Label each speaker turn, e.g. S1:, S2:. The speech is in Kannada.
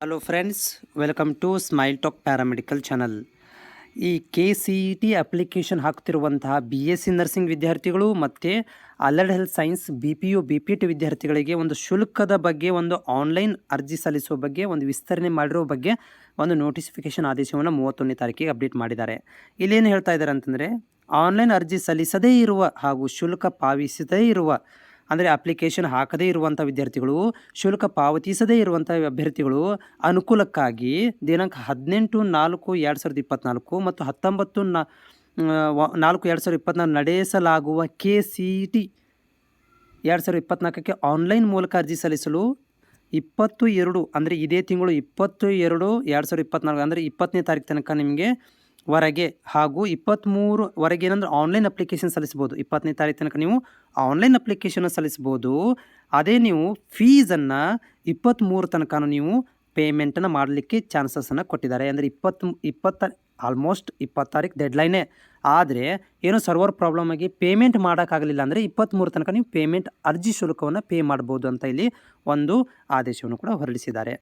S1: Hello friends, welcome to smile talk paramedical channel. ಈ KCET ಅಪ್ಲಿಕೇಶನ್ ಹಾಕ್ತಿರುವಂತಹ BSc ನರ್ಸಿಂಗ್ ವಿದ್ಯಾರ್ಥಿಗಳು ಮತ್ತು allied health science BPU BPT ವಿದ್ಯಾರ್ಥಿಗಳಿಗೆ ಒಂದು ಶುಲ್ಕದ ಬಗ್ಗೆ, ಒಂದು ಆನ್ಲೈನ್ ಅರ್ಜಿ ಸಲ್ಲಿಸುವ ಬಗ್ಗೆ, ಒಂದು ವಿಸ್ತರಣೆ ಮಾಡಿರೋ ಬಗ್ಗೆ ಒಂದು ನೋಟಿಫಿಕೇಶನ್ ಆದೇಶವನ್ನು 31ನೇ ತಾರೀಕಿಗೆ ಅಪ್ಡೇಟ್ ಮಾಡಿದ್ದಾರೆ. ಇಲ್ಲೇನು ಹೇಳ್ತಾ ಇದ್ದಾರೆ ಅಂತಂದರೆ, ಆನ್ಲೈನ್ ಅರ್ಜಿ ಸಲ್ಲಿಸದೇ ಇರುವ ಹಾಗೂ ಶುಲ್ಕ ಪಾವತಿಸದೇ ಇರುವ, ಅಂದರೆ ಅಪ್ಲಿಕೇಶನ್ ಹಾಕದೇ ಇರುವಂಥ ವಿದ್ಯಾರ್ಥಿಗಳು, ಶುಲ್ಕ ಪಾವತಿಸದೇ ಇರುವಂಥ ಅಭ್ಯರ್ಥಿಗಳು ಅನುಕೂಲಕ್ಕಾಗಿ ದಿನಾಂಕ 18/4/2024 ಮತ್ತು 19/4/2024 ನಡೆಸಲಾಗುವ KCET 2024ಕ್ಕೆ ಆನ್ಲೈನ್ ಮೂಲಕ ಅರ್ಜಿ ಸಲ್ಲಿಸಲು 22 ಅಂದರೆ ಇದೇ ತಿಂಗಳು 22/2024 ಅಂದರೆ 20ನೇ ತಾರೀಕು ತನಕ ನಿಮಗೆ ವರೆಗೆ, ಹಾಗೂ 23 ವರೆಗೆ ಏನಂದ್ರೆ ಆನ್ಲೈನ್ ಅಪ್ಲಿಕೇಶನ್ ಸಲ್ಲಿಸ್ಬೋದು. 20ನೇ ತಾರೀಕು ತನಕ ನೀವು ಆನ್ಲೈನ್ ಅಪ್ಲಿಕೇಶನ್ ಸಲ್ಲಿಸ್ಬೋದು. ಅದೇ ನೀವು ಫೀಸನ್ನು 23 ತನಕ ನೀವು ಪೇಮೆಂಟನ್ನು ಮಾಡಲಿಕ್ಕೆ ಚಾನ್ಸಸ್ಸನ್ನು ಕೊಟ್ಟಿದ್ದಾರೆ. ಅಂದರೆ 20 ಆಲ್ಮೋಸ್ಟ್ 20 ತಾರೀಕು ಡೆಡ್ಲೈನೇ. ಆದರೆ ಏನೋ ಸರ್ವರ್ ಪ್ರಾಬ್ಲಮ್ ಆಗಿ ಪೇಮೆಂಟ್ ಮಾಡೋಕ್ಕಾಗಲಿಲ್ಲ ಅಂದರೆ 23 ತನಕ ನೀವು ಪೇಮೆಂಟ್ ಅರ್ಜಿ ಶುಲ್ಕವನ್ನು ಪೇ ಮಾಡ್ಬೋದು ಅಂತ ಇಲ್ಲಿ ಒಂದು ಆದೇಶವನ್ನು ಕೂಡ ಹೊರಡಿಸಿದ್ದಾರೆ.